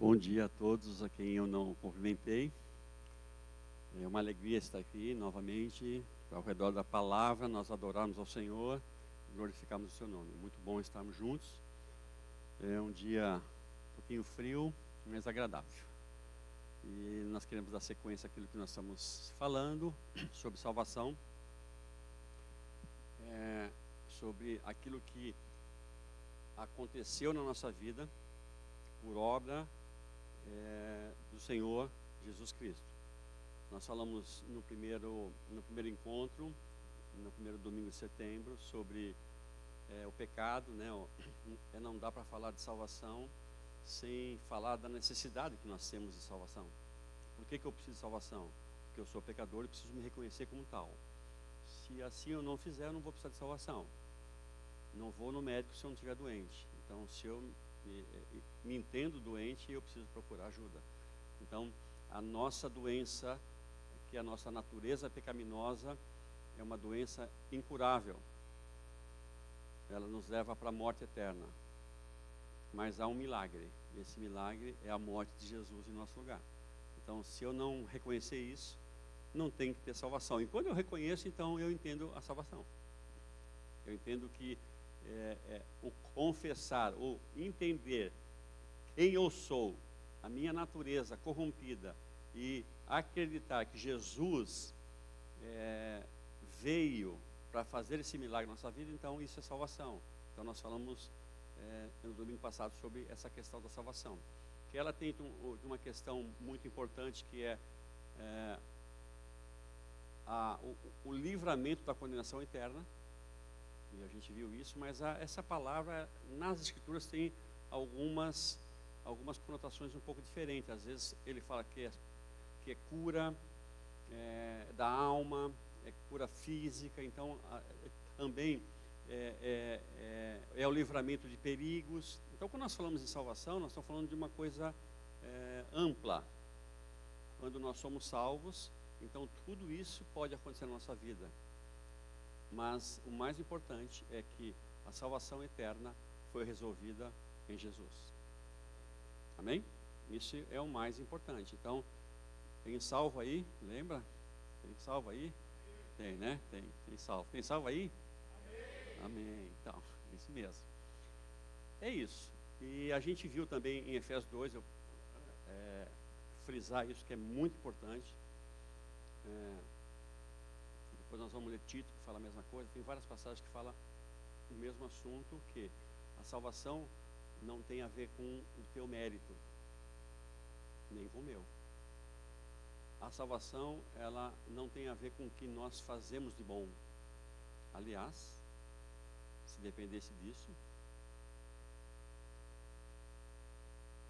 Bom dia a todos a quem eu não cumprimentei. É uma alegria estar aqui novamente, ao redor da palavra, nós adorarmos ao Senhor, glorificarmos o seu nome. Muito bom estarmos juntos. É um dia um pouquinho frio, mas agradável. E nós queremos dar sequência àquilo que nós estamos falando sobre salvação, sobre aquilo que aconteceu na nossa vida por obra do Senhor Jesus Cristo. Nós falamos no primeiro encontro, no primeiro domingo de setembro, sobre o pecado, né? Não dá para falar de salvação sem falar da necessidade que nós temos de salvação. Por que eu preciso de salvação? Porque eu sou pecador e preciso me reconhecer como tal. Se assim eu não fizer, eu não vou precisar de salvação. Não vou no médico se eu não estiver doente. Então, se eu me entendo doente, eu preciso procurar ajuda. Então, a nossa doença, que é a nossa natureza pecaminosa, é uma doença incurável. Ela nos leva para a morte eterna. Mas há um milagre. E esse milagre é a morte de Jesus em nosso lugar. Então, se eu não reconhecer isso, não tem que ter salvação. E quando eu reconheço, então eu entendo a salvação. Eu entendo que o confessar, o entender quem eu sou, a minha natureza corrompida, e acreditar que Jesus veio para fazer esse milagre na nossa vida, então isso é salvação. Então nós falamos no domingo passado sobre essa questão da salvação, que ela tem uma questão muito importante, que é o livramento da condenação eterna. E a gente viu isso, mas essa palavra nas Escrituras tem algumas conotações um pouco diferentes. Às vezes ele fala que é cura da alma, é cura física, então também é o livramento de perigos. Então, quando nós falamos em salvação, nós estamos falando de uma coisa ampla. Quando nós somos salvos, então tudo isso pode acontecer na nossa vida. Mas o mais importante é que a salvação eterna foi resolvida em Jesus. Amém? Isso é o mais importante. Então, tem salvo aí? Lembra? Tem salvo aí? Tem, né? Tem salvo. Tem salvo aí? Amém. Então, é isso mesmo. É isso. E a gente viu também em Efésios 2, frisar isso, que é muito importante. Depois nós vamos ler Tito, que fala a mesma coisa. Tem várias passagens que falam o mesmo assunto, que a salvação não tem a ver com o teu mérito, nem com o meu. A salvação, ela não tem a ver com o que nós fazemos de bom. Aliás, se dependesse disso,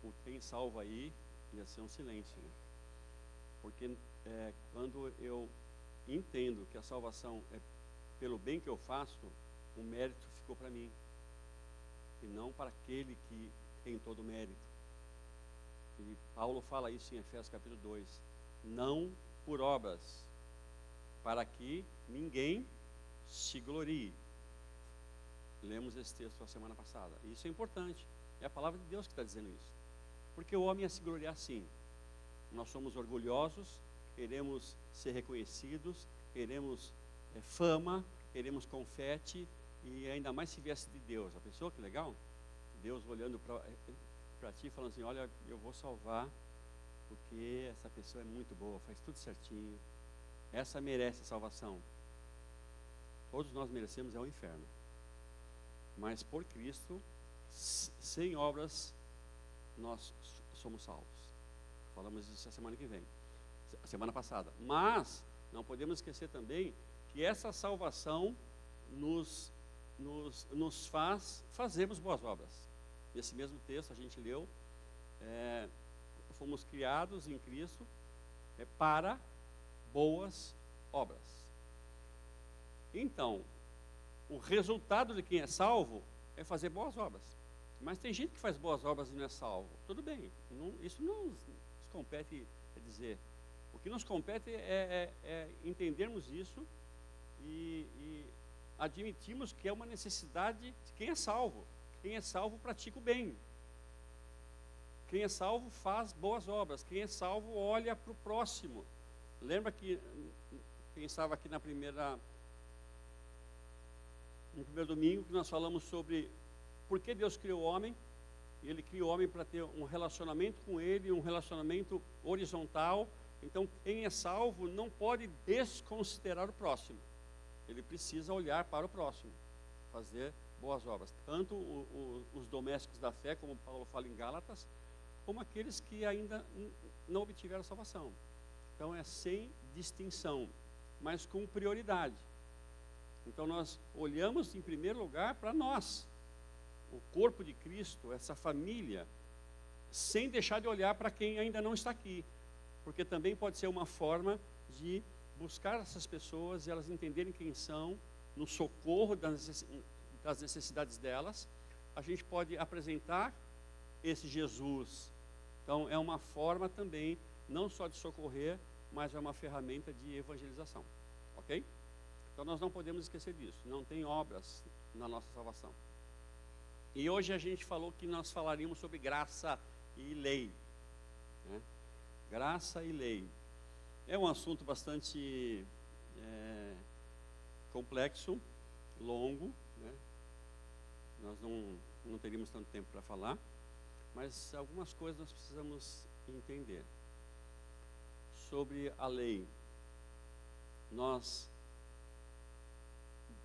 o tem salvo aí ia ser um silêncio, né? Porque quando eu entendo que a salvação é pelo bem que eu faço, o mérito ficou para mim, e não para aquele que tem todo o mérito. E Paulo fala isso em Efésios capítulo 2, não por obras, para que ninguém se glorie. Lemos esse texto a semana passada. E isso é importante, é a palavra de Deus que está dizendo isso, porque o homem ia se gloriar sim. Nós somos orgulhosos, queremos ser reconhecidos, queremos fama, queremos confete, e ainda mais se viesse de Deus. A pessoa, que legal, Deus olhando para ti, falando assim: olha, eu vou salvar, porque essa pessoa é muito boa, faz tudo certinho, essa merece a salvação. Todos nós merecemos o inferno, mas por Cristo, sem obras, nós somos salvos. Falamos isso a semana passada. Mas não podemos esquecer também que essa salvação nos faz fazermos boas obras. Nesse mesmo texto a gente leu, fomos criados em Cristo para boas obras. Então, o resultado de quem é salvo é fazer boas obras. Mas tem gente que faz boas obras e não é salvo. Tudo bem, isso não nos compete dizer. O que nos compete é entendermos isso e admitirmos que é uma necessidade de quem é salvo. Quem é salvo pratica o bem. Quem é salvo faz boas obras. Quem é salvo olha para o próximo. Lembra que quem estava aqui no primeiro domingo, que nós falamos sobre por que Deus criou o homem. Ele criou o homem para ter um relacionamento com Ele, um relacionamento horizontal. Então, quem é salvo não pode desconsiderar o próximo. Ele precisa olhar para o próximo, fazer boas obras. Tanto os domésticos da fé, como Paulo fala em Gálatas, como aqueles que ainda não obtiveram salvação. Então, é sem distinção, mas com prioridade. Então, nós olhamos em primeiro lugar para nós, o corpo de Cristo, essa família, sem deixar de olhar para quem ainda não está aqui, porque também pode ser uma forma de buscar essas pessoas e elas entenderem quem são, no socorro das necessidades delas. A gente pode apresentar esse Jesus. Então, é uma forma também, não só de socorrer, mas é uma ferramenta de evangelização, ok? Então, nós não podemos esquecer disso, não tem obras na nossa salvação. E hoje a gente falou que nós falaríamos sobre graça e lei, né? Graça e lei. É um assunto bastante complexo, longo, né? Nós não teríamos tanto tempo para falar, mas algumas coisas nós precisamos entender. Sobre a lei, nós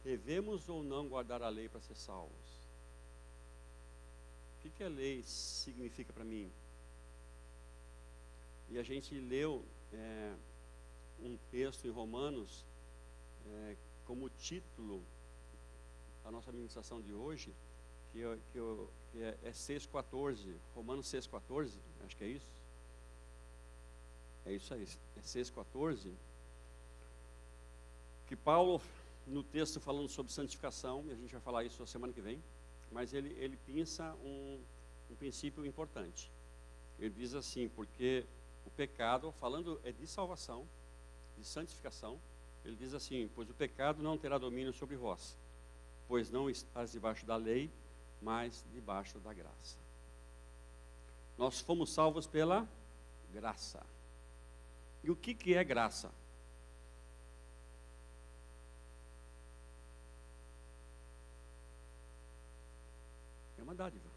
devemos ou não guardar a lei para ser salvos? O que a lei significa para mim? E a gente leu um texto em Romanos, como título da nossa ministração de hoje, que é 6,14, Romanos 6,14, acho que é isso. É isso aí, é 6,14, que Paulo, no texto falando sobre santificação, e a gente vai falar isso na semana que vem, mas ele pensa um princípio importante. Ele diz assim, porque o pecado, falando de salvação, de santificação, ele diz assim, pois o pecado não terá domínio sobre vós, pois não estás debaixo da lei, mas debaixo da graça. Nós fomos salvos pela graça. E o que é graça? É uma dádiva.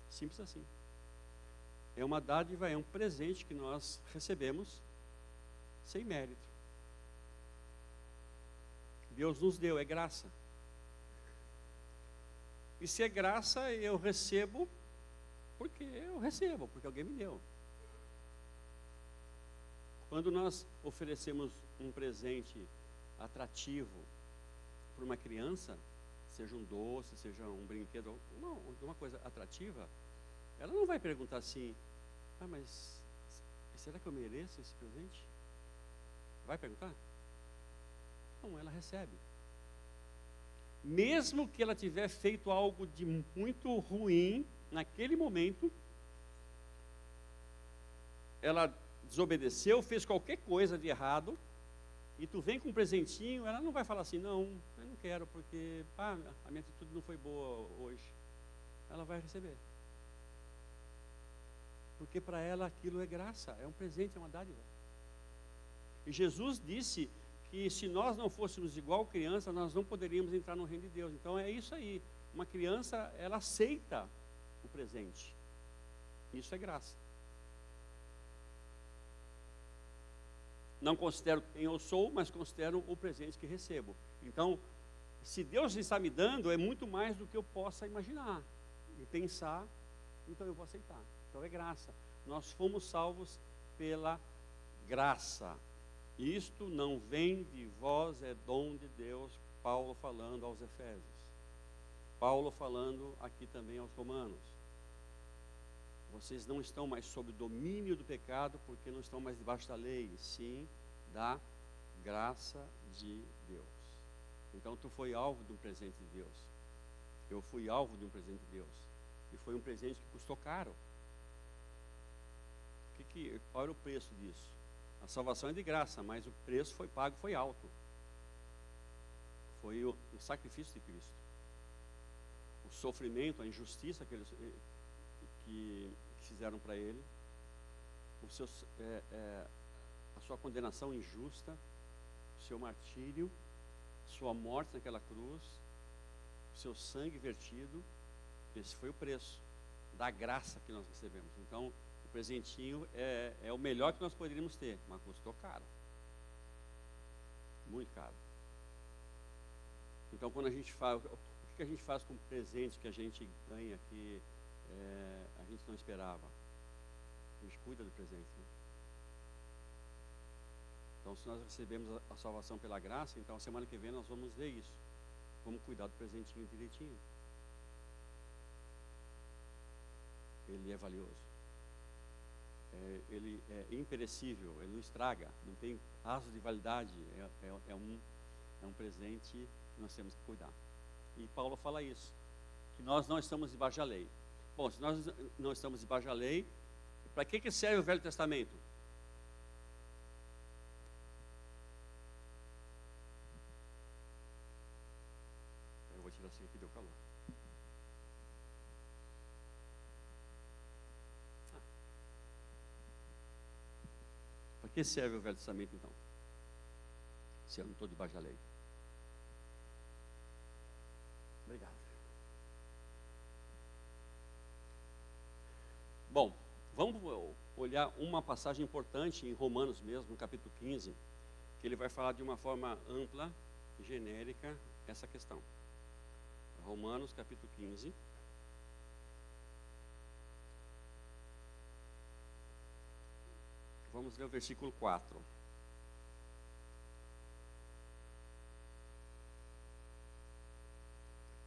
Simples assim. É uma dádiva, é um presente que nós recebemos sem mérito. Deus nos deu, é graça. E se é graça, eu recebo porque alguém me deu. Quando nós oferecemos um presente atrativo para uma criança, seja um doce, seja um brinquedo, uma coisa atrativa, ela não vai perguntar assim, mas será que eu mereço esse presente? Vai perguntar? Não, ela recebe. Mesmo que ela tiver feito algo de muito ruim, naquele momento, ela desobedeceu, fez qualquer coisa de errado, e tu vem com um presentinho, ela não vai falar assim, não, eu não quero, porque a minha atitude não foi boa hoje. Ela vai receber. Porque para ela aquilo é graça, é um presente, é uma dádiva. E Jesus disse que se nós não fôssemos igual criança, nós não poderíamos entrar no reino de Deus. Então é isso aí, uma criança, ela aceita o presente. Isso é graça. Não considero quem eu sou, mas considero o presente que recebo. Então, se Deus está me dando, é muito mais do que eu possa imaginar e pensar, então eu vou aceitar. Então é graça. Nós fomos salvos pela graça. Isto não vem de vós, é dom de Deus. Paulo falando aos Efésios. Paulo falando aqui também aos Romanos. Vocês não estão mais sob o domínio do pecado, porque não estão mais debaixo da lei, sim da graça de Deus. Então tu foi alvo de um presente de Deus. Eu fui alvo de um presente de Deus. E foi um presente que custou caro. Qual era o preço disso? A salvação é de graça, mas o preço foi pago, foi alto. Foi o sacrifício de Cristo. O sofrimento, a injustiça que ele que fizeram para ele, a sua condenação injusta, o seu martírio, sua morte naquela cruz, o seu sangue vertido. Esse foi o preço da graça que nós recebemos. Então, o presentinho é o melhor que nós poderíamos ter, mas custou caro, muito caro. Então, quando a gente faz, o que a gente faz com o presente que a gente ganha que a gente não esperava? A gente cuida do presente, né? Então, se nós recebemos a salvação pela graça, então a semana que vem nós vamos ver isso. Vamos cuidar do presentinho direitinho. Ele é valioso. Ele é imperecível, ele não estraga, não tem prazo de validade. É um presente que nós temos que cuidar. E Paulo fala isso, que nós não estamos debaixo da lei. Bom, se nós não estamos debaixo da lei, para que serve o Velho Testamento? Eu vou tirar assim aqui, deu calor. Para que serve o Velho Testamento então? Se eu não estou debaixo da lei. Obrigado. Bom, vamos olhar uma passagem importante em Romanos mesmo, no capítulo 15, que ele vai falar de uma forma ampla, genérica, essa questão. Romanos, capítulo 15. Vamos ler o versículo 4.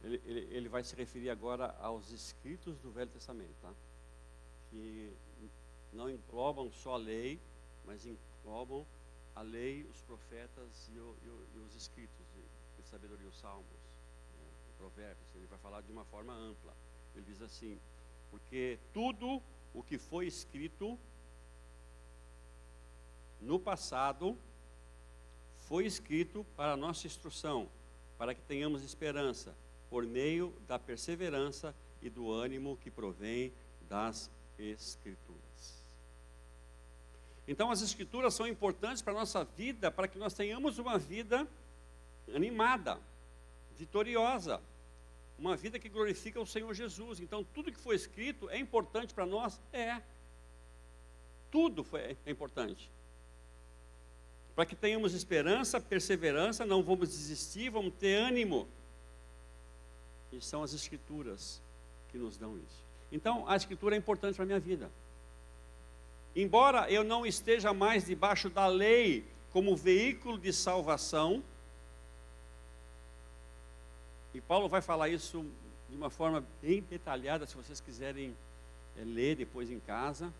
Ele vai se referir agora aos escritos do Velho Testamento, tá? Que não englobam só a lei, mas englobam a lei, os profetas e os escritos de sabedoria, os salmos, provérbios. Ele vai falar de uma forma ampla. Ele diz assim: porque tudo o que foi escrito no passado foi escrito para a nossa instrução, para que tenhamos esperança por meio da perseverança e do ânimo que provém das Escrituras. Então, as Escrituras são importantes para a nossa vida, para que nós tenhamos uma vida animada, vitoriosa, uma vida que glorifica o Senhor Jesus. Então, tudo que foi escrito é importante para nós? Tudo é importante. Para que tenhamos esperança, perseverança, não vamos desistir, vamos ter ânimo. E são as Escrituras que nos dão isso. Então, a Escritura é importante para a minha vida. Embora eu não esteja mais debaixo da lei como veículo de salvação, e Paulo vai falar isso de uma forma bem detalhada, se vocês quiserem ler depois em casa,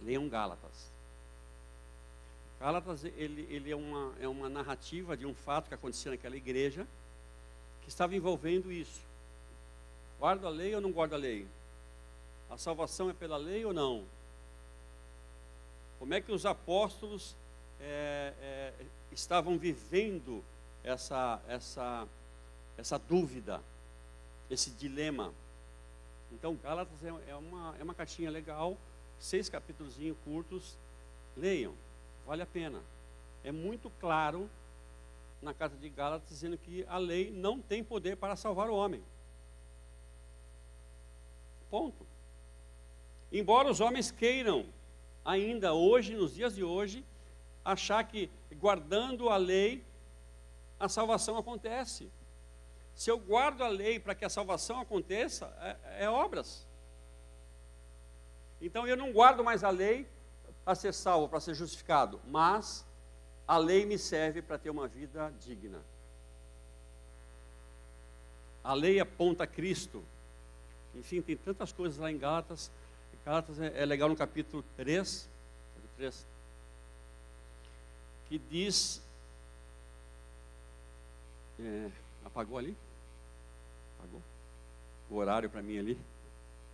leiam Gálatas. Gálatas, ele é uma narrativa de um fato que acontecia naquela igreja, que estava envolvendo isso. Guardo a lei ou não guardo a lei? A salvação é pela lei ou não? Como é que os apóstolos estavam vivendo essa dúvida, esse dilema? Então, Gálatas é uma cartinha legal, 6 capítulos curtos, leiam, vale a pena. É muito claro na carta de Gálatas dizendo que a lei não tem poder para salvar o homem. Ponto. Embora os homens queiram ainda hoje, nos dias de hoje, achar que guardando a lei a salvação acontece. Se eu guardo a lei para que a salvação aconteça, é obras. Então eu não guardo mais a lei para ser salvo, para ser justificado, mas a lei me serve para ter uma vida digna. A lei aponta a Cristo. Enfim, tem tantas coisas lá em Gálatas. Gálatas é legal no capítulo 3, que diz... apagou ali? Apagou? O horário para mim ali?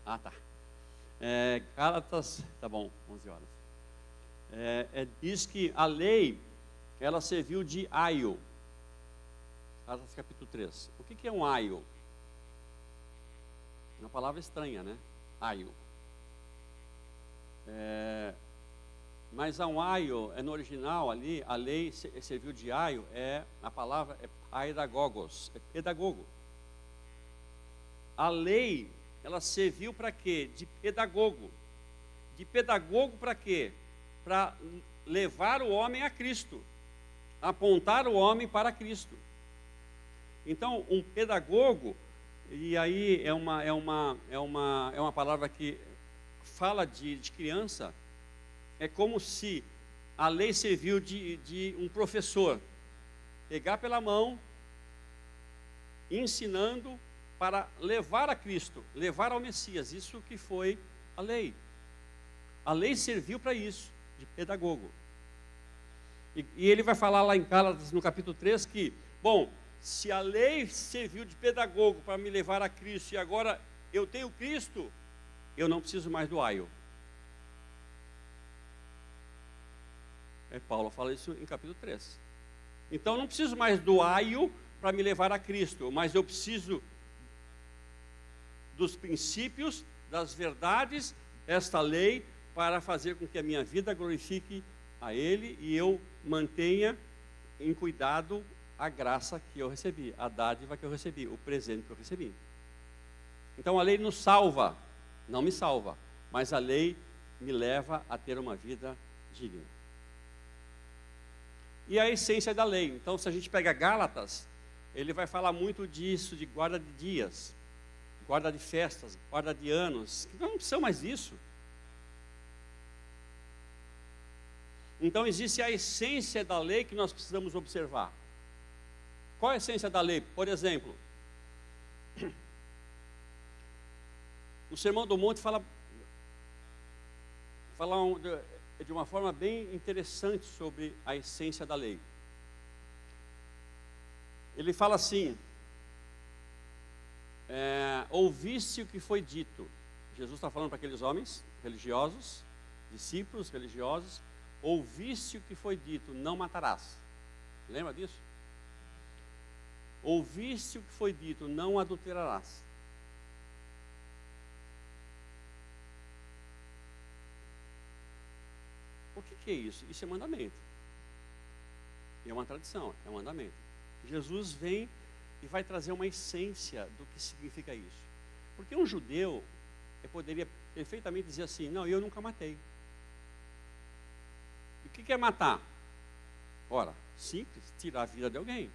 Ah, tá. Gálatas, tá bom, 11 horas. Diz que a lei, ela serviu de aio. Gálatas capítulo 3. O que é um aio? É uma palavra estranha, né? aio. Mas um aio, no original ali, a lei serviu de aio, a palavra é paidagogos, é pedagogo. A lei, ela serviu para quê? De pedagogo. De pedagogo para quê? Para levar o homem a Cristo, apontar o homem para Cristo. Então, um pedagogo, e aí é uma palavra que fala de criança, é como se a lei serviu de um professor, pegar pela mão, ensinando para levar a Cristo, levar ao Messias. Isso que foi a lei. A lei serviu para isso, de pedagogo. E ele vai falar lá em Gálatas, no capítulo 3, que, bom, se a lei serviu de pedagogo para me levar a Cristo, e agora eu tenho Cristo, eu não preciso mais do aio. Paulo fala isso em capítulo 3. Então, eu não preciso mais do aio para me levar a Cristo, mas eu preciso dos princípios, das verdades desta lei, para fazer com que a minha vida glorifique a Ele e eu mantenha em cuidado a graça que eu recebi, a dádiva que eu recebi, o presente que eu recebi. Então a lei nos salva, não me salva, mas a lei me leva a ter uma vida digna. E a essência da lei. Então, se a gente pega Gálatas, ele vai falar muito disso, de guarda de dias, guarda de festas, guarda de anos, que não são mais isso. Então existe a essência da lei que nós precisamos observar. Qual é a essência da lei? Por exemplo, o Sermão do Monte fala de uma forma bem interessante sobre a essência da lei. Ele fala assim: ouviste o que foi dito. Jesus está falando para aqueles homens religiosos, discípulos religiosos. Ouviste o que foi dito, não matarás. Lembra disso? Ouviste o que foi dito, não adulterarás. O que é isso? Isso é mandamento. É uma tradição, é um mandamento. Jesus vem e vai trazer uma essência do que significa isso. Porque um judeu poderia perfeitamente dizer assim: não, eu nunca matei. E o que é matar? Ora, simples, tirar a vida de alguém.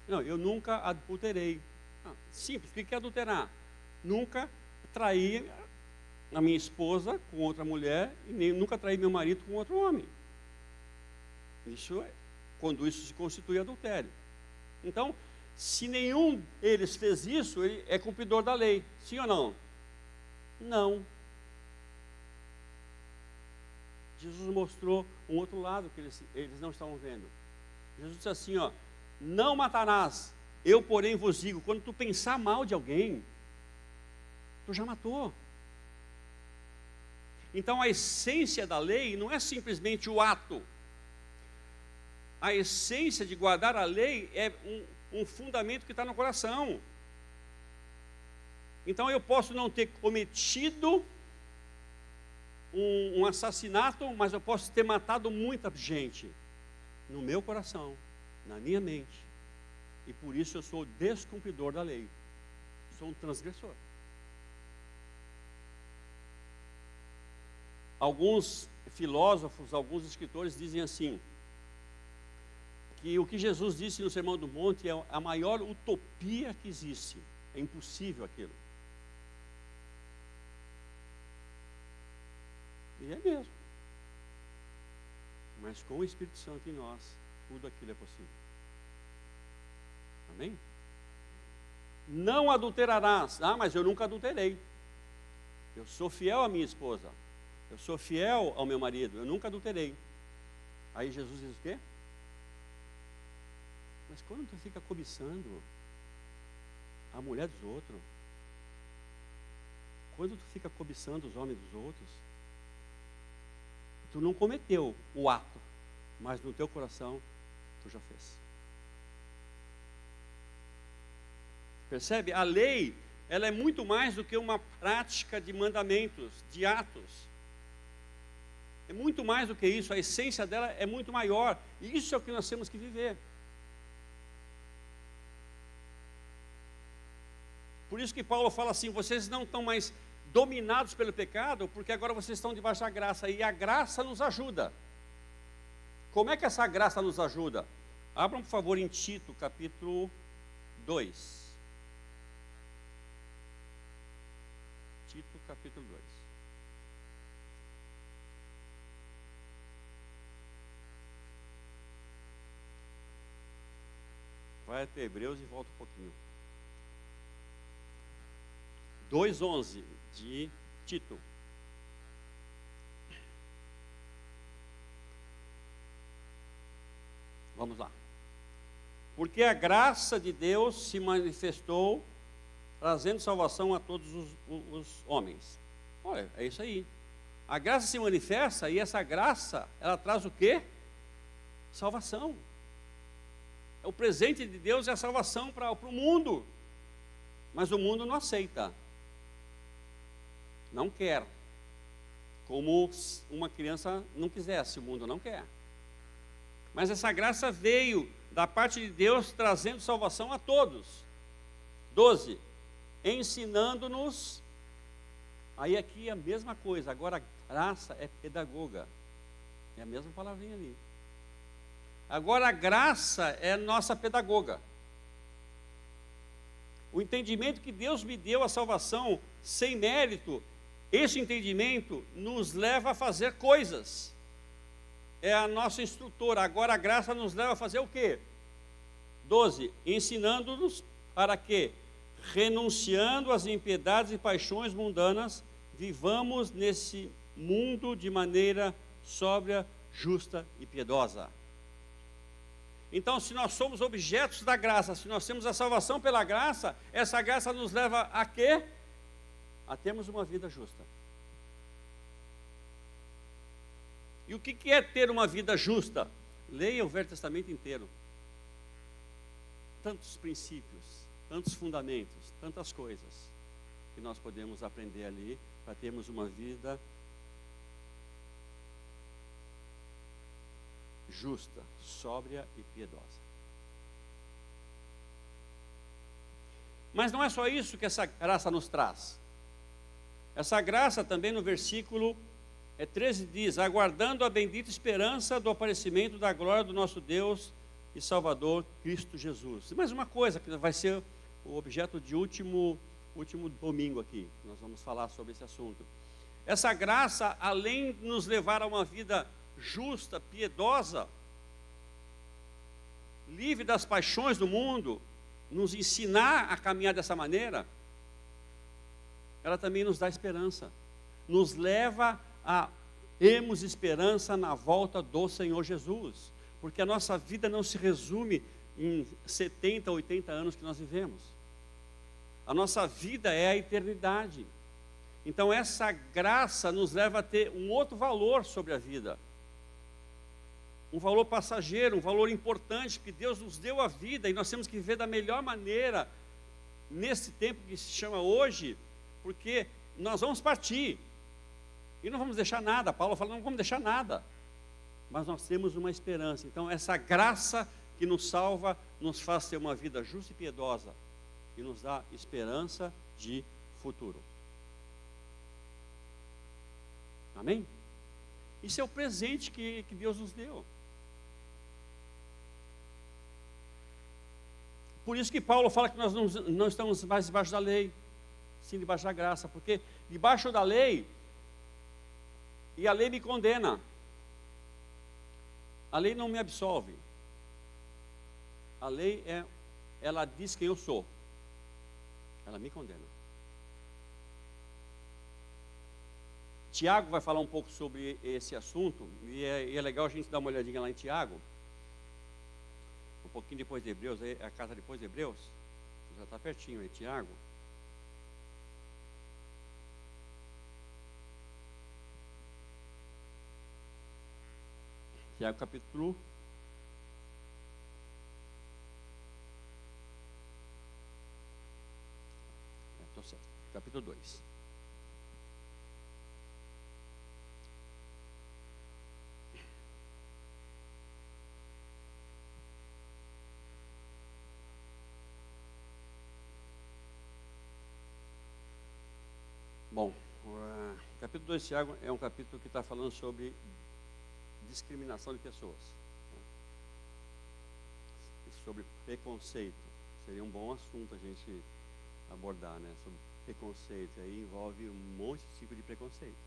Não, eu nunca adulterei. Simples, o que é adulterar? Nunca traí a minha esposa com outra mulher e nem nunca traí meu marido com outro homem. Quando isso se constitui adultério. Então, se nenhum deles fez isso, ele é cumpridor da lei. Sim ou não? Não. Jesus mostrou um outro lado que eles não estavam vendo. Jesus disse assim, não matarás, eu porém vos digo, quando tu pensar mal de alguém, tu já matou. Então a essência da lei não é simplesmente o ato. A essência de guardar a lei é um fundamento que está no coração. Então eu posso não ter cometido um assassinato, mas eu posso ter matado muita gente no meu coração, na minha mente, e por isso eu sou descumpridor da lei, sou um transgressor. Alguns filósofos, alguns escritores dizem assim, que o que Jesus disse no Sermão do Monte é a maior utopia que existe, é impossível aquilo. E é mesmo. Mas com o Espírito Santo em nós, tudo aquilo é possível. Amém? Não adulterarás. Mas eu nunca adulterei. Eu sou fiel à minha esposa. Eu sou fiel ao meu marido. Eu nunca adulterei. Aí Jesus diz o quê? Mas quando tu fica cobiçando a mulher dos outros, quando tu fica cobiçando os homens dos outros, tu não cometeu o ato, mas no teu coração tu já fez. Percebe? A lei, ela é muito mais do que uma prática de mandamentos, de atos. É muito mais do que isso, a essência dela é muito maior. E isso é o que nós temos que viver. Por isso que Paulo fala assim, vocês não estão mais dominados pelo pecado, porque agora vocês estão debaixo da graça, e a graça nos ajuda. Como é que essa graça nos ajuda? Abram, por favor, em Tito, capítulo 2. Tito, capítulo 2. Vai até Hebreus e volta um pouquinho. 2:11 de Tito. Vamos lá. Porque a graça de Deus se manifestou, trazendo salvação a todos os homens. Olha, é isso aí. A graça se manifesta e essa graça, ela traz o quê? Salvação. É o presente de Deus, é a salvação para o mundo. Mas o mundo não aceita. Não quer. Como uma criança não quisesse, o mundo não quer. Mas essa graça veio da parte de Deus, trazendo salvação a todos. 12. Ensinando-nos. Aí aqui é a mesma coisa. Agora a graça é pedagoga. É a mesma palavrinha ali. Agora a graça é nossa pedagoga. O entendimento que Deus me deu a salvação sem mérito, esse entendimento nos leva a fazer coisas. É a nossa instrutora. Agora a graça nos leva a fazer o quê? 12. Ensinando-nos para que, renunciando às impiedades e paixões mundanas, vivamos nesse mundo de maneira sóbria, justa e piedosa. Então, se nós somos objetos da graça, se nós temos a salvação pela graça, essa graça nos leva a quê? A termos uma vida justa. E o que é ter uma vida justa? Leia o Velho Testamento inteiro. Tantos princípios, tantos fundamentos, tantas coisas que nós podemos aprender ali para termos uma vida justa, sóbria e piedosa. Mas não é só isso que essa graça nos traz. Essa graça também no versículo 13 diz, aguardando a bendita esperança do aparecimento da glória do nosso Deus e Salvador, Cristo Jesus. E mais uma coisa, que vai ser o objeto de último domingo aqui, nós vamos falar sobre esse assunto. Essa graça, além de nos levar a uma vida justa, piedosa, livre das paixões do mundo, nos ensinar a caminhar dessa maneira, ela também nos dá esperança, nos leva a termos esperança na volta do Senhor Jesus, porque a nossa vida não se resume em 70, 80 anos que nós vivemos. A nossa vida é a eternidade. Então essa graça nos leva a ter um outro valor sobre a vida. Um valor passageiro, um valor importante, porque Deus nos deu a vida e nós temos que viver da melhor maneira nesse tempo que se chama hoje, porque nós vamos partir. E não vamos deixar nada. Paulo fala, não vamos deixar nada. Mas nós temos uma esperança. Então essa graça que nos salva, nos faz ter uma vida justa e piedosa. E nos dá esperança de futuro. Amém? Isso é o presente que Deus nos deu. Por isso que Paulo fala que nós não estamos mais debaixo da lei, sim debaixo da graça. Porque debaixo da lei, e a lei me condena. A lei não me absolve. A lei ela diz quem eu sou. Ela me condena. Tiago vai falar um pouco sobre esse assunto, e é legal a gente dar uma olhadinha lá em Tiago. Um pouquinho depois de Hebreus, a casa depois de Hebreus, já está pertinho aí, Tiago. Tiago capítulo capítulo 2. Bom, o capítulo 2 de Tiago é um capítulo que está falando sobre discriminação de pessoas, né? Sobre preconceito. Seria um bom assunto a gente abordar, né? Sobre preconceito. Aí envolve um monte de tipo de preconceito.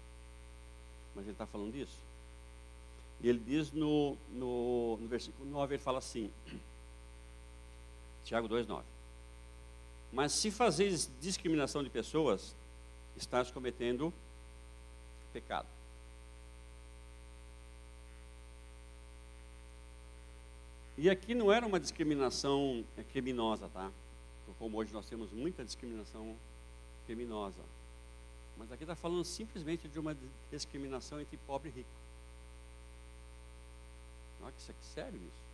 Mas ele está falando disso. E ele diz no versículo 9, ele fala assim, Tiago 2,9. Mas se fazeis discriminação de pessoas, estás cometendo pecado. E aqui não era uma discriminação criminosa, tá? Como hoje nós temos muita discriminação criminosa. Mas aqui está falando simplesmente de uma discriminação entre pobre e rico. Olha que isso aqui é sério isso.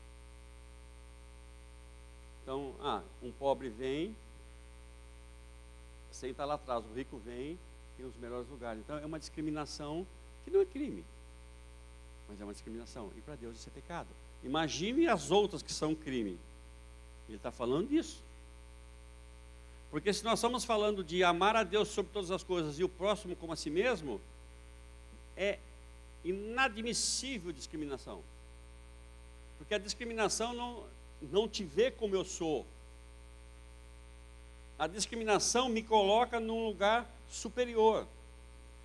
Então, um pobre vem, senta lá atrás, o rico vem, tem os melhores lugares. Então é uma discriminação que não é crime, mas é uma discriminação. E para Deus isso é pecado. Imagine as outras que são crime. Ele está falando disso. Porque se nós estamos falando de amar a Deus sobre todas as coisas e o próximo como a si mesmo, é inadmissível discriminação. Porque a discriminação não te vê como eu sou. A discriminação me coloca num lugar superior.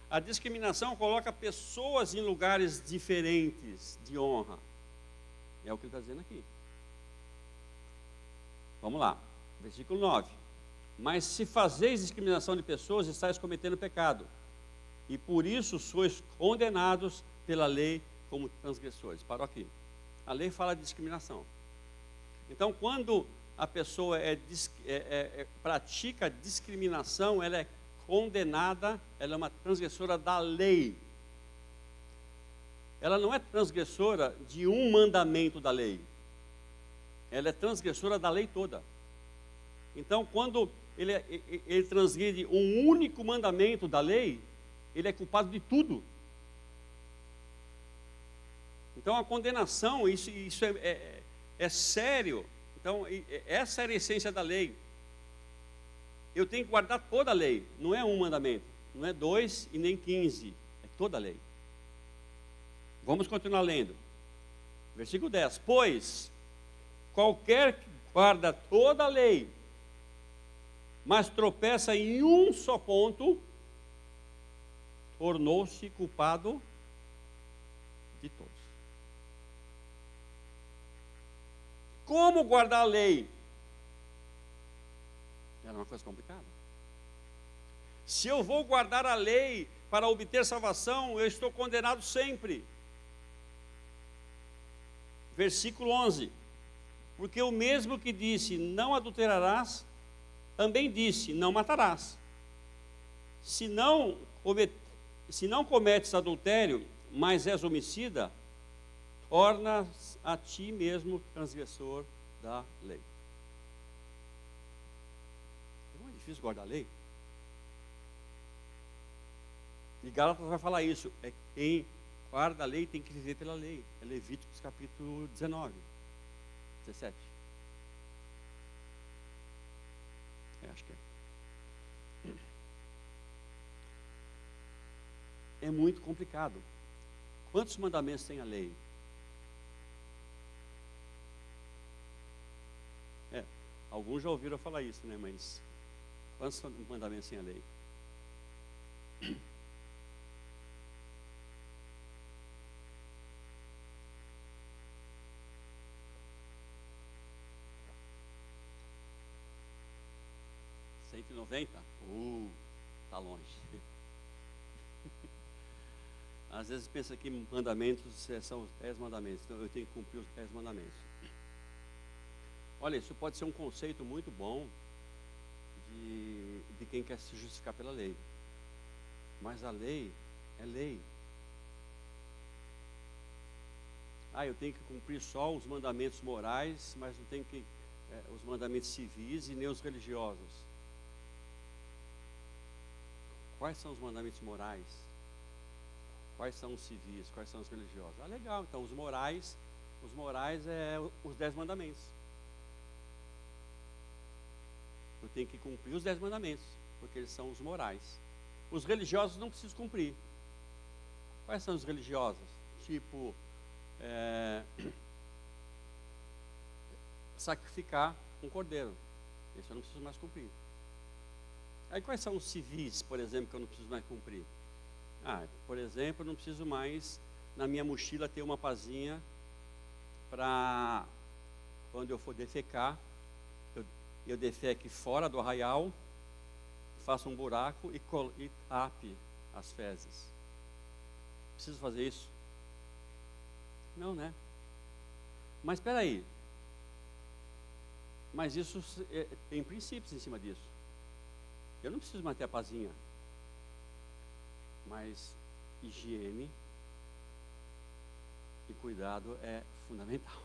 A discriminação coloca pessoas em lugares diferentes de honra. É o que ele está dizendo aqui. Vamos lá, versículo 9. Mas se fazeis discriminação de pessoas, estáis cometendo pecado. E por isso sois condenados pela lei como transgressores. Parou aqui. A lei fala de discriminação. Então, quando a pessoa pratica discriminação, ela é condenada, ela é uma transgressora da lei. Ela não é transgressora de um mandamento da lei. Ela é transgressora da lei toda. Então, quando ele transgride um único mandamento da lei, ele é culpado de tudo. Então, a condenação, isso é sério. Então, essa era a essência da lei. Eu tenho que guardar toda a lei. Não é um mandamento, não é 2 e nem 15. É toda a lei. Vamos continuar lendo. Versículo 10. Pois qualquer que guarda toda a lei, mas tropeça em um só ponto, tornou-se culpado de todos. Como guardar a lei? Era uma coisa complicada. Se eu vou guardar a lei para obter salvação, eu estou condenado sempre. Versículo 11. Porque o mesmo que disse, não adulterarás, também disse, não matarás. Se não cometes adultério, mas és homicida, tornas a ti mesmo transgressor da lei. Não é difícil guardar a lei? E Gálatas vai falar isso. É quem guarda a lei tem que viver pela lei. É Levíticos capítulo 19, 17. Acho que é muito complicado. Quantos mandamentos tem a lei? Alguns já ouviram falar isso, né? Mas quantos mandamentos tem a lei? (190) Está longe. Às vezes pensa que mandamentos são os 10 mandamentos. Então eu tenho que cumprir os 10 mandamentos. Olha, isso pode ser um conceito muito bom de quem quer se justificar pela lei. Mas a lei é lei. Eu tenho que cumprir só os mandamentos morais, mas não tenho que os mandamentos civis e nem os religiosos. quais são os mandamentos morais? Quais são os civis? Quais são os religiosos? Ah, legal, então os morais é os 10 mandamentos. Eu tenho que cumprir os 10 mandamentos, porque eles são os morais. Os religiosos não preciso cumprir. Quais são os religiosos? Tipo, sacrificar um cordeiro. Esse eu não preciso mais cumprir. Aí quais são os civis, por exemplo, que eu não preciso mais cumprir? Por exemplo, eu não preciso mais, na minha mochila, ter uma pazinha para, quando eu for defecar, eu defeque fora do arraial, faça um buraco e tape as fezes. Preciso fazer isso? Não, né? Mas espera aí. Mas isso tem princípios em cima disso. Eu não preciso manter a pazinha. Mas higiene e cuidado é fundamental.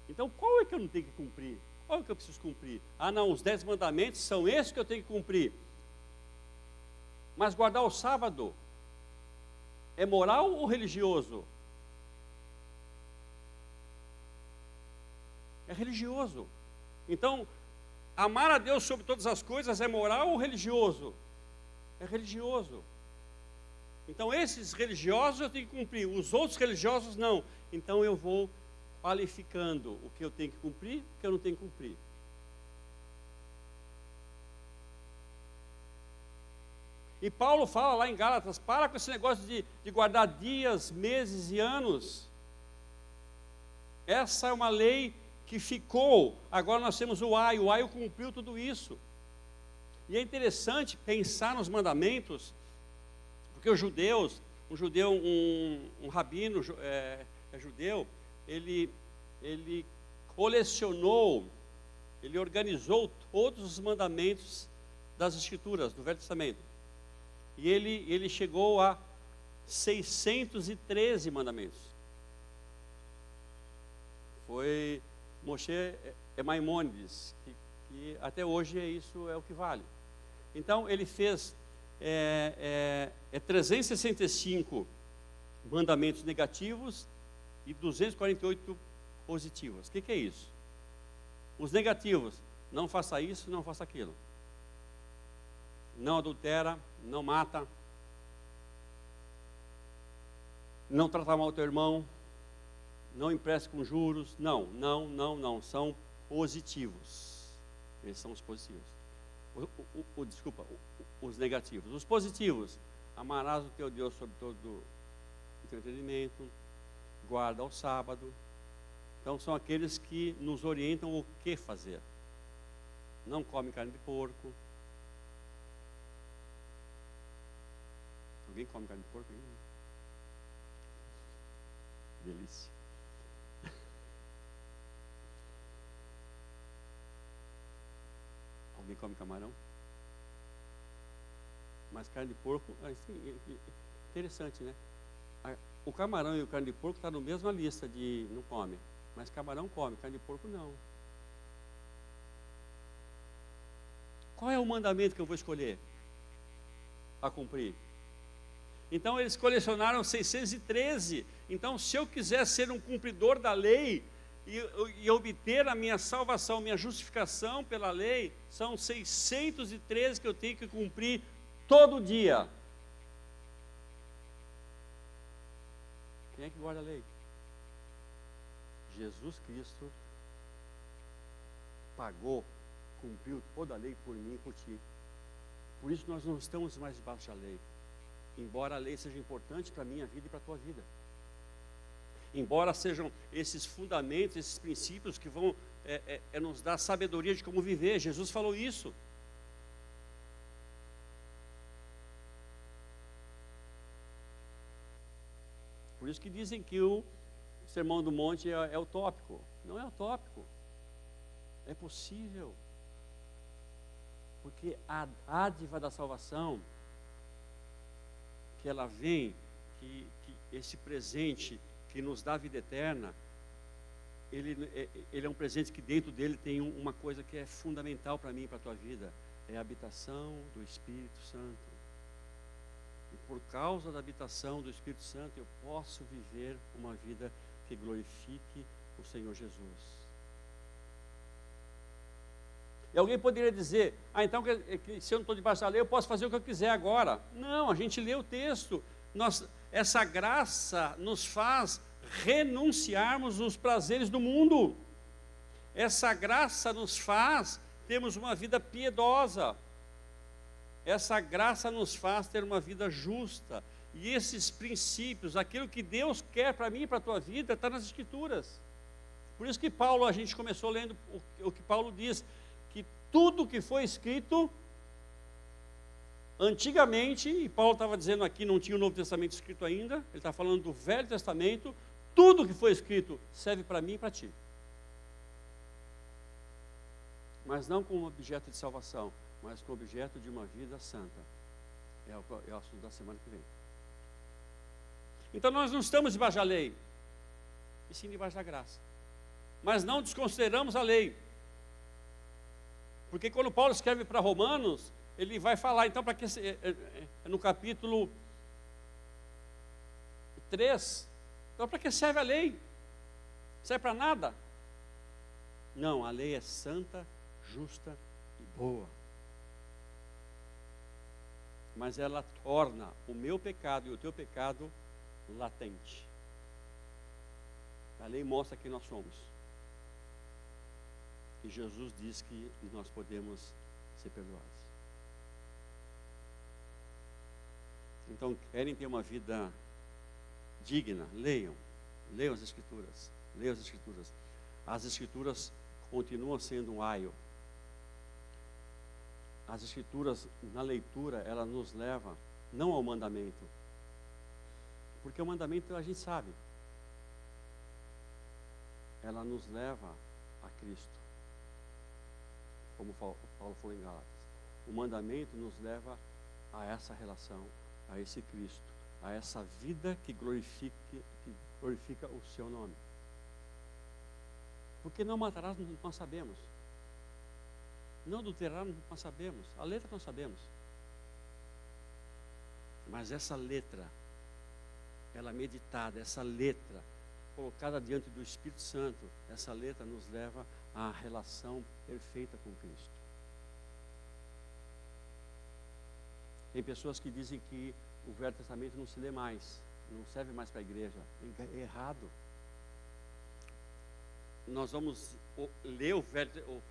Então, qual é que eu não tenho que cumprir? Qual é que eu preciso cumprir? Não, os 10 mandamentos são esses que eu tenho que cumprir. Mas guardar o sábado é moral ou religioso? É religioso. Então, amar a Deus sobre todas as coisas é moral ou religioso? É religioso. Então, esses religiosos eu tenho que cumprir, os outros religiosos não. Então, eu vou qualificando o que eu tenho que cumprir e o que eu não tenho que cumprir. E Paulo fala lá em Gálatas, para com esse negócio de guardar dias, meses e anos. Essa é uma lei que ficou, agora nós temos o aio cumpriu tudo isso. E é interessante pensar nos mandamentos, porque os judeus, um rabino judeu, ele colecionou, ele organizou todos os mandamentos das Escrituras, do Velho Testamento. E ele chegou a 613 mandamentos. Foi Moshe Maimônides, que até hoje isso é o que vale. Então ele fez 365 mandamentos negativos e 248 positivos. O que é isso? Os negativos: não faça isso, não faça aquilo. Não adultera, não mata, não trata mal o teu irmão, não empreste com juros. Não, são positivos. Esses são os positivos. Os negativos. Os positivos: amarás o teu Deus sobre todo o teu entendimento, guarda o sábado. Então são aqueles que nos orientam o que fazer. Não come carne de porco. Alguém come carne de porco aí? Delícia. Alguém come camarão? Mas carne de porco, interessante, né? O camarão e o carne de porco estão na mesma lista de não come. Mas camarão come, carne de porco não. Qual é o mandamento que eu vou escolher a cumprir? Então eles colecionaram 613. Então, se eu quiser ser um cumpridor da lei e obter a minha salvação, minha justificação pela lei, são 613 que eu tenho que cumprir todo dia. Quem é que guarda a lei? Jesus Cristo pagou, cumpriu toda a lei por mim e por ti. Por isso nós não estamos mais debaixo da lei. Embora a lei seja importante para a minha vida e para a tua vida. Embora sejam esses fundamentos, esses princípios que vão nos dar sabedoria de como viver. Jesus falou isso. Por isso que dizem que o Sermão do Monte é utópico. Não é utópico. É possível. Porque a dádiva da salvação, que ela vem, que esse presente que nos dá a vida eterna, ele é um presente que dentro dele tem uma coisa que é fundamental para mim e para a tua vida. é a habitação do Espírito Santo. E por causa da habitação do Espírito Santo, eu posso viver uma vida que glorifique o Senhor Jesus. E alguém poderia dizer, então se eu não estou debaixo da lei, eu posso fazer o que eu quiser agora. Não, a gente lê o texto. Essa graça nos faz renunciarmos os prazeres do mundo. Essa graça nos faz termos uma vida piedosa. Essa graça nos faz ter uma vida justa. E esses princípios, aquilo que Deus quer para mim e para a tua vida, está nas Escrituras. Por isso que a gente começou lendo o que Paulo diz, que tudo que foi escrito antigamente, e Paulo estava dizendo aqui, não tinha o Novo Testamento escrito ainda, ele está falando do Velho Testamento, tudo que foi escrito serve para mim e para ti. Mas não como objeto de salvação, mas como objeto de uma vida santa. É o assunto da semana que vem. Então nós não estamos debaixo da lei, e sim debaixo da graça. Mas não desconsideramos a lei. Porque quando Paulo escreve para Romanos, ele vai falar, então, para que no capítulo 3, então para que serve a lei? Serve para nada? Não, a lei é santa, justa e boa. Mas ela torna o meu pecado e o teu pecado latente. A lei mostra quem nós somos. E Jesus diz que nós podemos ser perdoados. Então, querem ter uma vida digna? Leiam as Escrituras. Leiam as Escrituras. As Escrituras continuam sendo um aio. As Escrituras, na leitura, ela nos leva não ao mandamento, porque o mandamento a gente sabe. Ela nos leva a Cristo, como Paulo falou em Gálatas. O mandamento nos leva a essa relação, a esse Cristo, a essa vida que glorifica o seu nome. Porque não matarás, nós sabemos. Não adulterarmos, nós sabemos. A letra nós sabemos. Mas essa letra, ela meditada, essa letra colocada diante do Espírito Santo, essa letra nos leva à relação perfeita com Cristo. Tem pessoas que dizem que o Velho Testamento não se lê mais, não serve mais para a igreja. É errado. Nós vamos ler o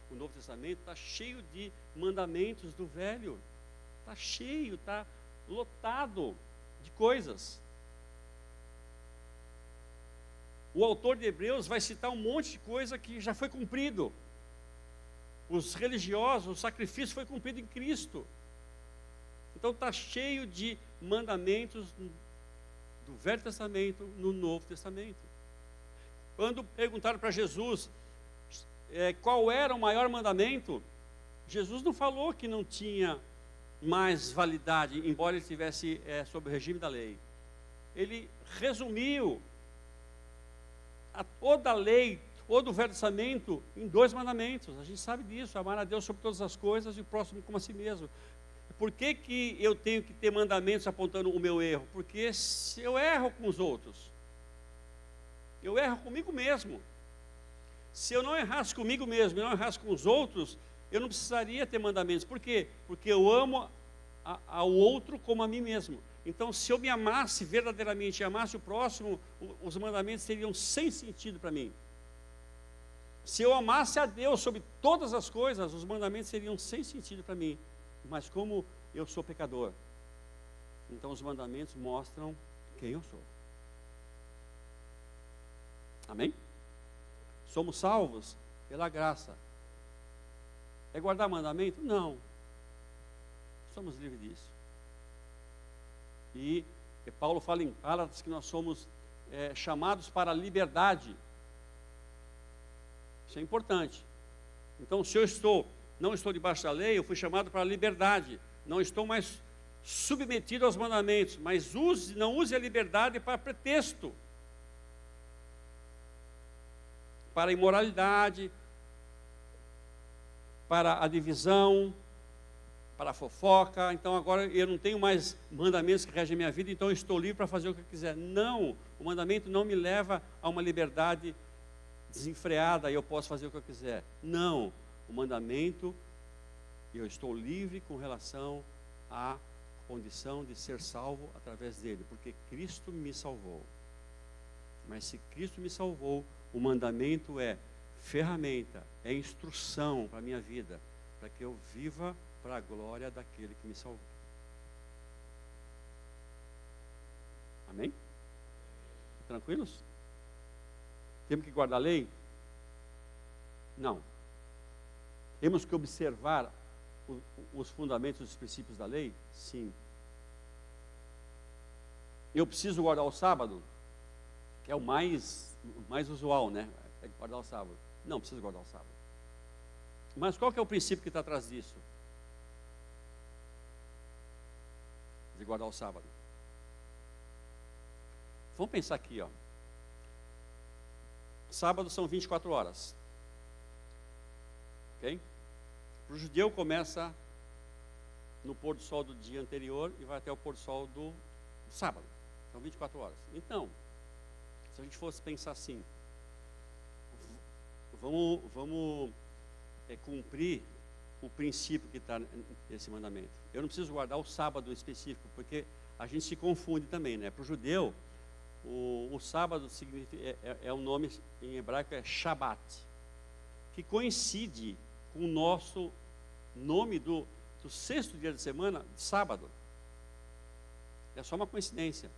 Novo Testamento, está cheio de mandamentos do Velho. Está cheio, está lotado de coisas. O autor de Hebreus vai citar um monte de coisa que já foi cumprido. Os religiosos, o sacrifício foi cumprido em Cristo. Então está cheio de mandamentos do Velho Testamento no Novo Testamento. Quando perguntaram para Jesus qual era o maior mandamento, Jesus não falou que não tinha mais validade, embora ele estivesse sob o regime da lei. Ele resumiu toda a lei, todo o Velho Testamento em 2 mandamentos. A gente sabe disso: amar a Deus sobre todas as coisas e o próximo como a si mesmo. Por que eu tenho que ter mandamentos apontando o meu erro? Porque se eu erro com os outros, eu erro comigo mesmo. Se eu não errasse comigo mesmo e não errasse com os outros, eu não precisaria ter mandamentos. Por quê? Porque eu amo ao outro como a mim mesmo. Então, se eu me amasse verdadeiramente e amasse o próximo, os mandamentos seriam sem sentido para mim. Se eu amasse a Deus sobre todas as coisas, os mandamentos seriam sem sentido para mim. Mas como eu sou pecador, então os mandamentos mostram quem eu sou. Amém? Somos salvos pela graça. É guardar mandamento? Não. Somos livres disso. E Paulo fala em Gálatas que nós somos chamados para a liberdade. Isso é importante. Então, se eu não estou debaixo da lei, eu fui chamado para a liberdade. Não estou mais submetido aos mandamentos, mas não use a liberdade para pretexto, para a imoralidade, para a divisão, para a fofoca, então agora eu não tenho mais mandamentos que regem a minha vida, então eu estou livre para fazer o que eu quiser. Não, o mandamento não me leva a uma liberdade desenfreada e eu posso fazer o que eu quiser. Não, o mandamento, eu estou livre com relação à condição de ser salvo através dele, porque Cristo me salvou. Mas se Cristo me salvou, o mandamento é ferramenta, é instrução para a minha vida, para que eu viva para a glória daquele que me salvou. Amém? Tranquilos? Temos que guardar a lei? Não. Temos que observar os fundamentos, os princípios da lei? Sim. Eu preciso guardar o sábado, que é o mais usual, né? É guardar o sábado. Não, preciso guardar o sábado. Mas qual que é o princípio que está atrás disso? De guardar o sábado. Vamos pensar aqui, ó. Sábado são 24 horas. Ok? Para o judeu começa no pôr do sol do dia anterior e vai até o pôr do sol do sábado. São 24 horas. Então, se a gente fosse pensar assim, vamos cumprir o princípio que está nesse mandamento. Eu não preciso guardar o sábado específico, porque a gente se confunde também, né? Para o judeu, o sábado é um nome em hebraico, é Shabat, que coincide com o nosso nome do sexto dia de semana, sábado. É só uma coincidência,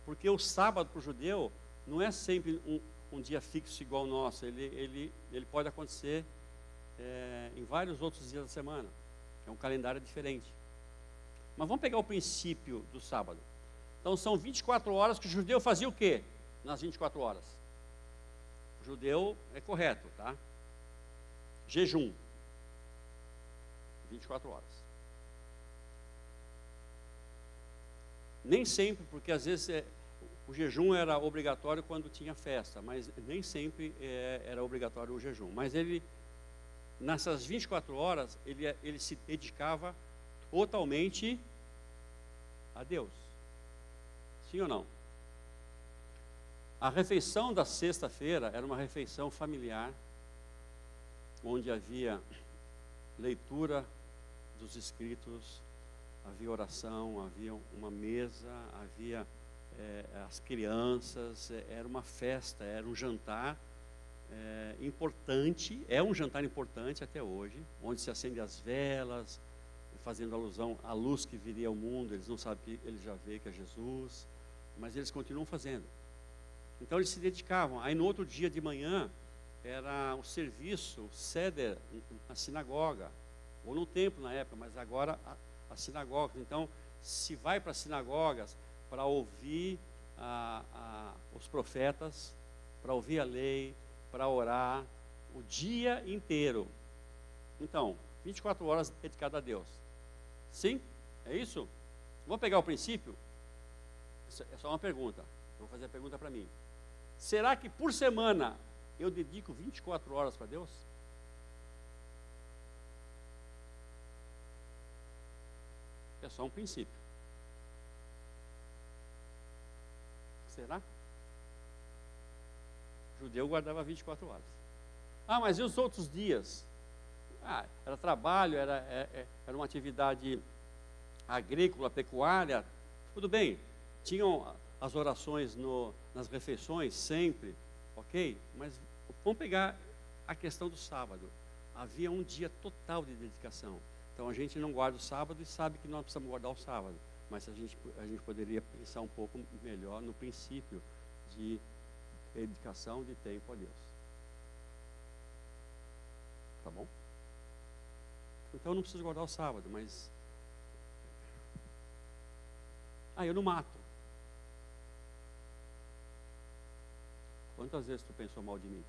porque o sábado para o judeu não é sempre um dia fixo igual ao nosso, ele pode acontecer em vários outros dias da semana, é um calendário diferente. Mas vamos pegar o princípio do sábado. Então são 24 horas que o judeu fazia o quê? Nas 24 horas. O judeu é correto, tá? Jejum. 24 horas. Nem sempre, porque às vezes o jejum era obrigatório quando tinha festa, mas nem sempre era obrigatório o jejum. Mas ele, nessas 24 horas, ele se dedicava totalmente a Deus. Sim ou não? A refeição da sexta-feira era uma refeição familiar, onde havia leitura dos escritos, havia oração, havia uma mesa, havia as crianças, era uma festa, era um jantar importante, é um jantar importante até hoje, onde se acende as velas, fazendo alusão à luz que viria ao mundo. Eles não sabem que ele já veio, que é Jesus, mas eles continuam fazendo. Então eles se dedicavam. Aí no outro dia de manhã era o serviço, o seder, na sinagoga, ou no templo na época, mas agora a sinagoga. Então se vai para as sinagogas para ouvir os profetas, para ouvir a lei, para orar o dia inteiro. Então, 24 horas dedicadas a Deus. Sim? É isso? Vamos pegar o princípio? É só uma pergunta. Vou fazer a pergunta para mim. Será que por semana eu dedico 24 horas para Deus? É só um princípio. Será? O judeu guardava 24 horas. Ah, mas e os outros dias? Era trabalho, era uma atividade agrícola, pecuária, tudo bem. Tinham as orações nas refeições sempre, ok? Mas vamos pegar a questão do sábado. Havia um dia total de dedicação. Então a gente não guarda o sábado e sabe que nós precisamos guardar o sábado. Mas a gente poderia pensar um pouco melhor no princípio de dedicação de tempo a Deus. Tá bom? Então eu não preciso guardar o sábado, mas eu não mato. Quantas vezes tu pensou mal de mim?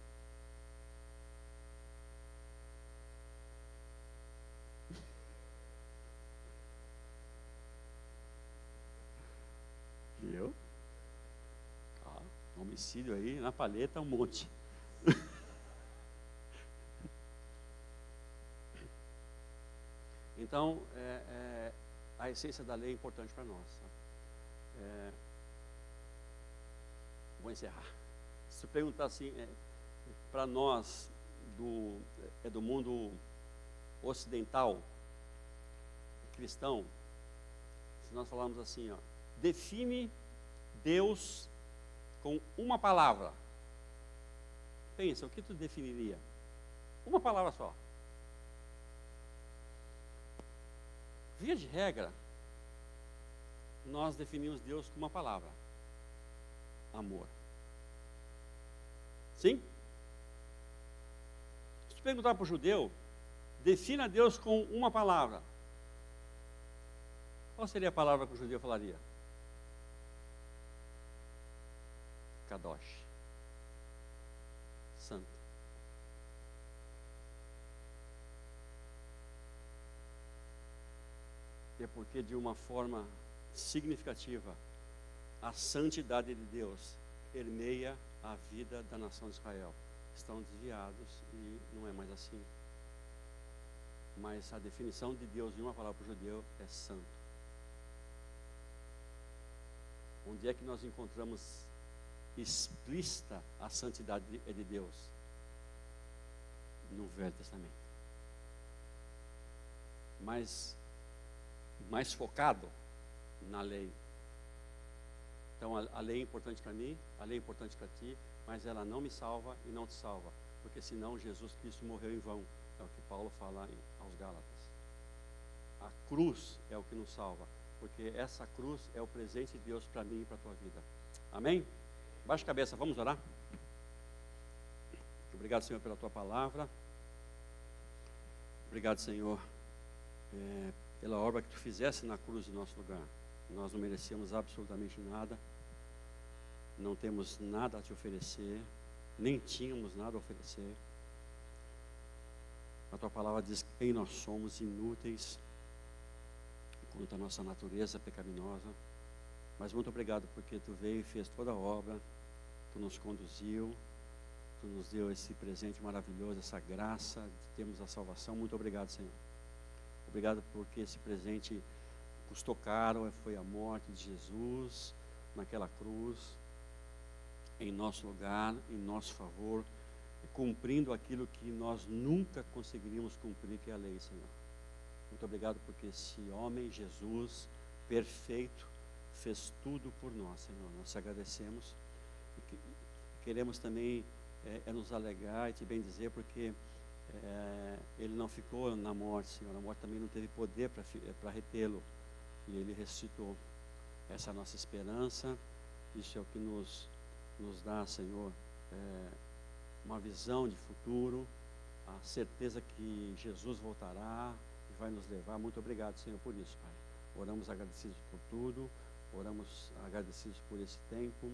Eu? Homicídio aí, na palheta, um monte. Então, essência da lei é importante para nós. Vou encerrar. Se perguntar assim, para nós do mundo ocidental, cristão, se nós falarmos assim, define Deus com uma palavra. Pensa, o que tu definiria? Uma palavra só. Via de regra, nós definimos Deus com uma palavra: amor. Sim? Se tu perguntar para o judeu, defina Deus com uma palavra. Qual seria a palavra que o judeu falaria? Kadosh. Santo. É porque, de uma forma significativa, a santidade de Deus permeia a vida da nação de Israel. Estão desviados e não é mais assim. Mas a definição de Deus de uma palavra para o judeu é santo. Onde é que nós encontramos explícita a santidade de Deus? No Velho Testamento. Mas mais focado na lei. Então a lei é importante para mim, a lei é importante para ti, mas ela não me salva e não te salva, porque senão Jesus Cristo morreu em vão. É o que Paulo fala aos Gálatas. A cruz é o que nos salva, porque essa cruz é o presente de Deus para mim e para a tua vida. Amém? Baixa a cabeça, vamos orar? Obrigado, Senhor, pela tua palavra. Obrigado, Senhor, pela obra que tu fizesse na cruz em nosso lugar. Nós não merecíamos absolutamente nada, não temos nada a te oferecer, nem tínhamos nada a oferecer. A tua palavra diz que quem nós somos inúteis quanto à nossa natureza pecaminosa. Mas muito obrigado porque tu veio e fez toda a obra, tu nos conduziu, tu nos deu esse presente maravilhoso, essa graça de termos a salvação. Muito obrigado, Senhor. Obrigado porque esse presente custou caro, foi a morte de Jesus naquela cruz, em nosso lugar, em nosso favor, cumprindo aquilo que nós nunca conseguiríamos cumprir, que é a lei, Senhor. Muito obrigado porque esse homem, Jesus, perfeito, fez tudo por nós, Senhor. Nós te agradecemos e queremos também nos alegrar e te bendizer, porque ele não ficou na morte, Senhor. A morte também não teve poder para retê-lo, e ele ressuscitou. Essa é a nossa esperança. Isso é o que nos dá, Senhor, uma visão de futuro, a certeza que Jesus voltará e vai nos levar. Muito obrigado, Senhor, por isso, Pai. Oramos agradecidos por tudo, oramos agradecidos por esse tempo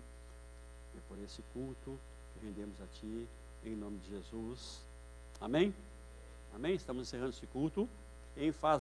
e por esse culto que rendemos a Ti, em nome de Jesus. Amém? Amém? Estamos encerrando esse culto em fase